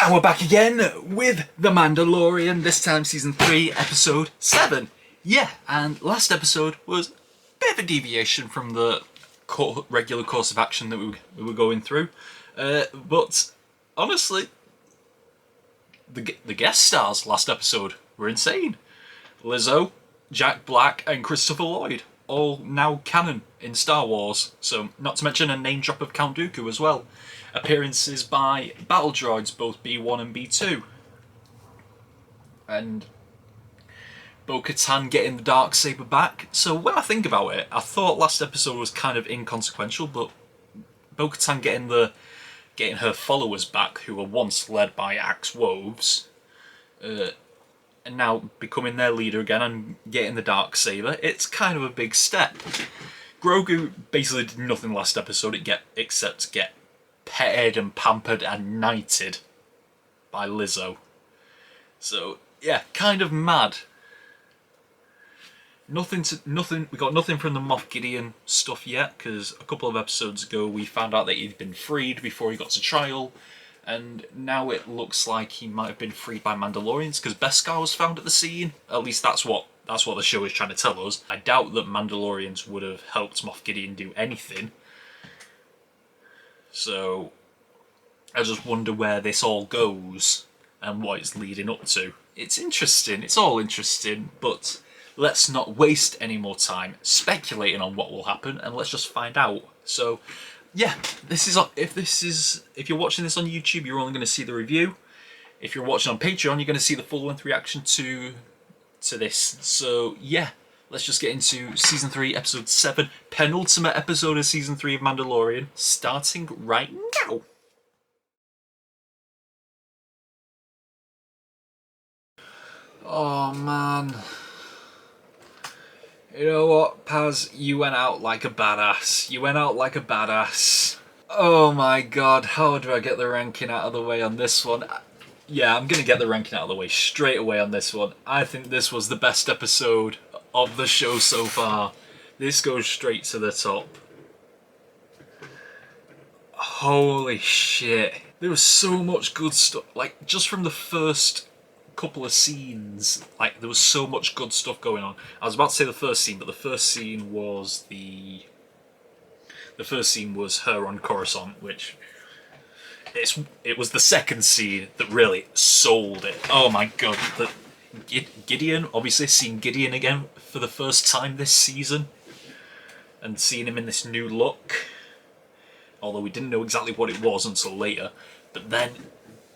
And we're back again with The Mandalorian, this time season 3, episode 7. Yeah, and last episode was a bit of a deviation from the regular course of action that we were going through. But honestly, the guest stars last episode were insane. Lizzo, Jack Black and Christopher Lloyd, all now canon in Star Wars. So, not to mention a name drop of Count Dooku as well. Appearances by battle droids, both B1 and B2. And Bo-Katan getting the Darksaber back. So when I think about it, I thought last episode was kind of inconsequential, but Bo-Katan getting her followers back, who were once led by Axe Woves, and now becoming their leader again and getting the Darksaber, it's kind of a big step. Grogu basically did nothing last episode except get petted and pampered and knighted by Lizzo. So yeah, kind of mad. We got nothing from the Moff Gideon stuff yet, because a couple of episodes ago we found out that he'd been freed before he got to trial, and now it looks like he might have been freed by Mandalorians because Beskar was found at the scene. At least that's what the show is trying to tell us. I doubt that Mandalorians would have helped Moff Gideon do anything. So I just wonder where this all goes and what it's leading up to. It's interesting, it's all interesting, but let's not waste any more time speculating on what will happen, and let's just find out. So yeah, if you're watching this on YouTube, you're only going to see the review. If you're watching on Patreon, you're going to see the full-length reaction to this. So yeah, let's just get into Season 3, Episode 7, penultimate episode of Season 3 of Mandalorian, starting right now. Oh man. You know what, Paz? You went out like a badass. You went out like a badass. Oh my god, how do I get the ranking out of the way on this one? Yeah, I'm gonna get the ranking out of the way straight away on this one. I think this was the best episode of the show so far. This goes straight to the top. Holy shit. There was so much good stuff. Like, just from the first couple of scenes, like, there was so much good stuff going on. I was about to say the first scene, but the first scene was her on Coruscant, which it was the second scene that really sold it. Oh my god, Gideon, obviously seeing Gideon again for the first time this season, and seeing him in this new look, although we didn't know exactly what it was until later. But then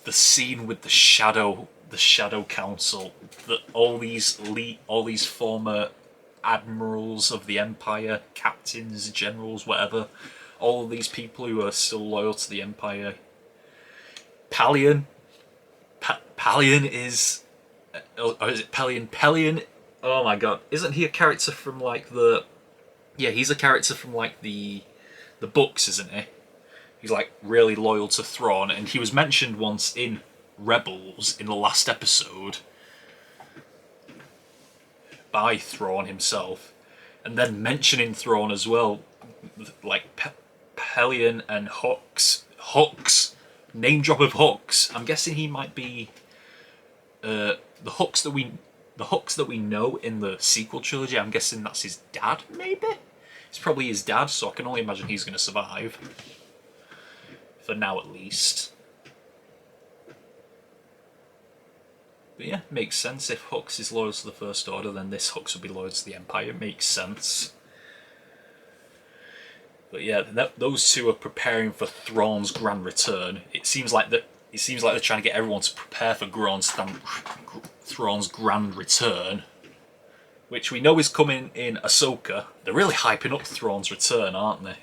the scene with the Shadow Council, that all these former admirals of the Empire, captains, generals, whatever, all of these people who are still loyal to the Empire. Pelion is... or is it Pelion? Pelion, oh my god, isn't he a character from like the... Yeah, he's a character from like the books, isn't he? He's like really loyal to Thrawn, and he was mentioned once in Rebels in the last episode by Thrawn himself, and then mentioning Thrawn as well, like Pelion and Hux, name drop of Hux. I'm guessing he might be the Hux that we know in the sequel trilogy. I'm guessing that's his dad, maybe. It's probably his dad, so I can only imagine he's going to survive for now at least. But yeah, makes sense. If Hux is loyal to the First Order, then this Hux would be loyal to the Empire. It makes sense. But yeah, those two are preparing for Thrawn's grand return. It seems like they're trying to get everyone to prepare for Thrawn's grand return, which we know is coming in Ahsoka. They're really hyping up Thrawn's return, aren't they?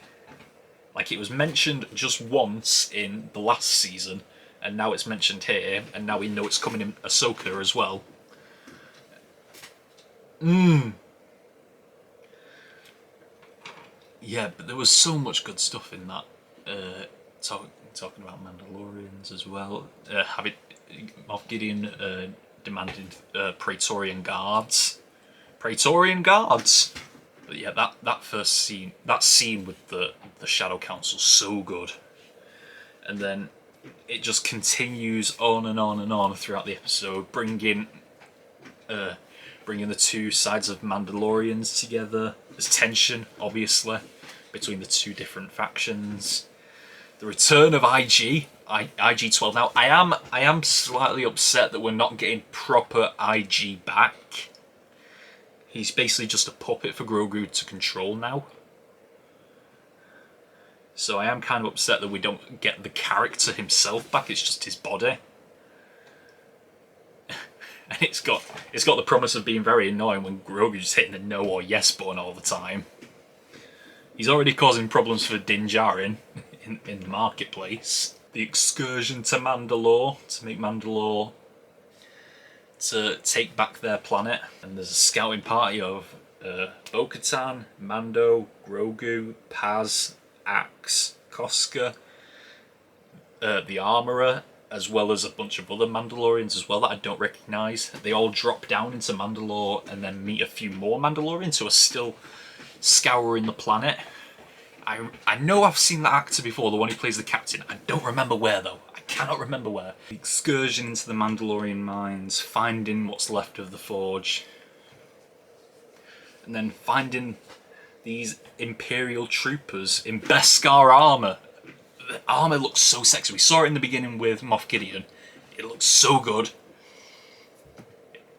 Like, it was mentioned just once in the last season, and now it's mentioned here, and now we know it's coming in Ahsoka as well. Yeah, but there was so much good stuff in that. Talking about Mandalorians as well. Having Moff Gideon demanded Praetorian Guards. But yeah, that first scene, that scene with the Shadow Council, so good. And then it just continues on and on and on throughout the episode, bringing the two sides of Mandalorians together. There's tension, obviously, between the two different factions. The return of IG-12. Now, I am slightly upset that we're not getting proper IG back. He's basically just a puppet for Grogu to control now. So I am kind of upset that we don't get the character himself back. It's just his body. And it's got the promise of being very annoying when Grogu's hitting the no or yes button all the time. He's already causing problems for Din Djarin in the marketplace. The excursion to Mandalore, to make Mandalore to take back their planet. And there's a scouting party of Bo-Katan, Mando, Grogu, Paz, Axe, Koska, the Armourer, as well as a bunch of other Mandalorians as well that I don't recognise. They all drop down into Mandalore and then meet a few more Mandalorians who are still scouring the planet. I know I've seen that actor before, the one who plays the captain. I don't remember where though. I cannot remember where. The excursion into the Mandalorian mines, finding what's left of the Forge, and then finding these Imperial troopers in Beskar armour. The armour looks so sexy. We saw it in the beginning with Moff Gideon. It looks so good.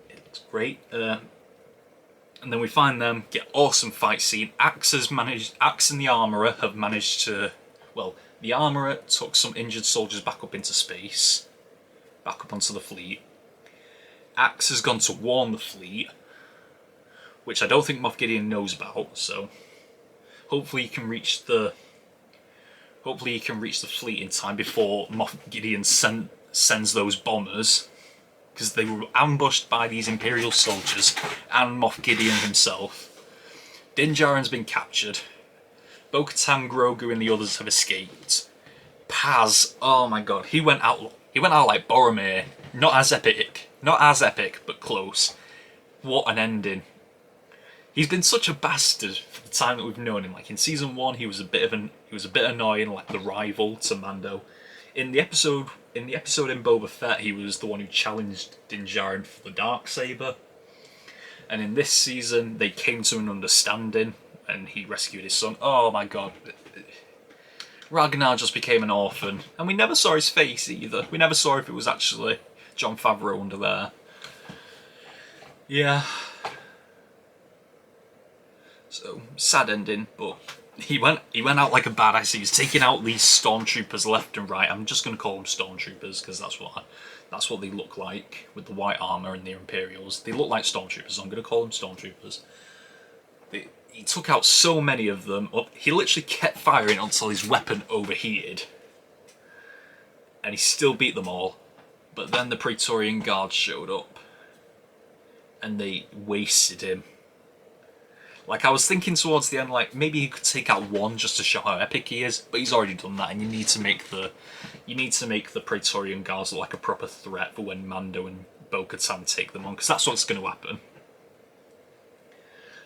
It looks great. And then we find them, get awesome fight scene. Axe and the Armourer have managed to... Well, the Armourer took some injured soldiers back up into space. Back up onto the fleet. Axe has gone to warn the fleet, which I don't think Moff Gideon knows about, so... Hopefully he can reach the fleet in time before Moff Gideon sends those bombers, because they were ambushed by these Imperial soldiers and Moff Gideon himself. Din Djarin's been captured. Bo-Katan, Grogu and the others have escaped. Paz, oh my god, he went out like Boromir. Not as epic, but close. What an ending. He's been such a bastard for the time that we've known him. Like in season 1, he was a bit annoying, like the rival to Mando. In the episode in Boba Fett, he was the one who challenged Din Djarin for the Darksaber. And in this season, they came to an understanding, and he rescued his son. Oh my god, Ragnar just became an orphan, and we never saw his face either. We never saw if it was actually Jon Favreau under there. Yeah. So, sad ending, but he went out like a badass. He was taking out these stormtroopers left and right. I'm just going to call them stormtroopers because that's what they look like with the white armour and the Imperials. They look like stormtroopers, so I'm going to call them stormtroopers. He took out so many of them. He literally kept firing until his weapon overheated. And he still beat them all. But then the Praetorian Guards showed up. And they wasted him. Like, I was thinking towards the end, like, maybe he could take out one just to show how epic he is, but he's already done that, and you need to make the Praetorian Guards look like a proper threat for when Mando and Bo-Katan take them on, because that's what's going to happen.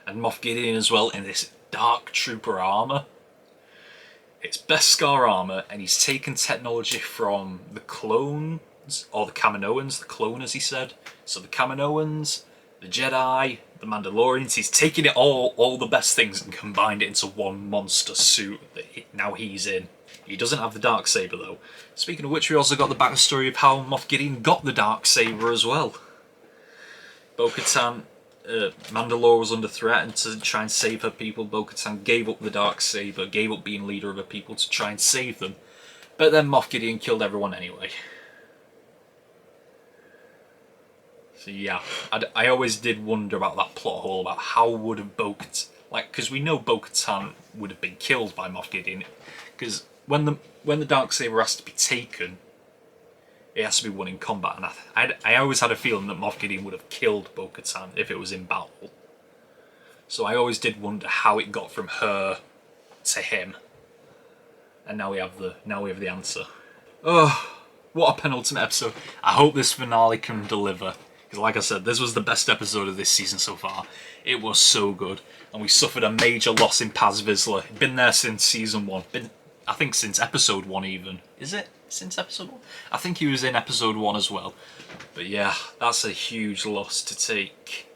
And Moff Gideon as well in this Dark Trooper armour. It's Beskar armour, and he's taken technology from the clones, or the Kaminoans, the clone as he said. So the Kaminoans, the Jedi, the Mandalorians, he's taken it all the best things and combined it into one monster suit that now he's in. He doesn't have the Darksaber though. Speaking of which, we also got the backstory of how Moff Gideon got the Darksaber as well. Bo-Katan, Mandalore was under threat, and to try and save her people, Bo-Katan gave up the Darksaber, gave up being leader of her people to try and save them. But then Moff Gideon killed everyone anyway. So yeah, I always did wonder about that plot hole, about how would have Bo-Katan... Like, because we know Bo-Katan would have been killed by Moff Gideon. Because when the Darksaber has to be taken, it has to be won in combat. And I always had a feeling that Moff Gideon would have killed Bo-Katan if it was in battle. So I always did wonder how it got from her to him. And now we have the answer. Oh, what a penultimate episode. I hope this finale can deliver. Because like I said, this was the best episode of this season so far. It was so good. And we suffered a major loss in Paz Vizsla. Been there since season 1. I think since episode 1 even. Is it? since episode 1. I think he was in episode 1 as well. But yeah, that's a huge loss to take.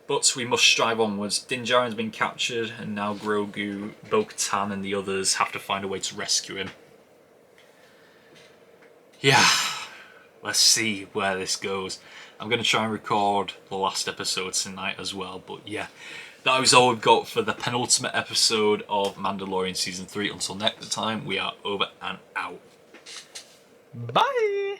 But we must strive onwards. Din Djarin's been captured, and now Grogu, Bo-Katan and the others have to find a way to rescue him. Yeah, let's see where this goes. I'm going to try and record the last episode tonight as well, but yeah, that was all we've got for the penultimate episode of Mandalorian Season 3. Until next time, we are over and out. Bye!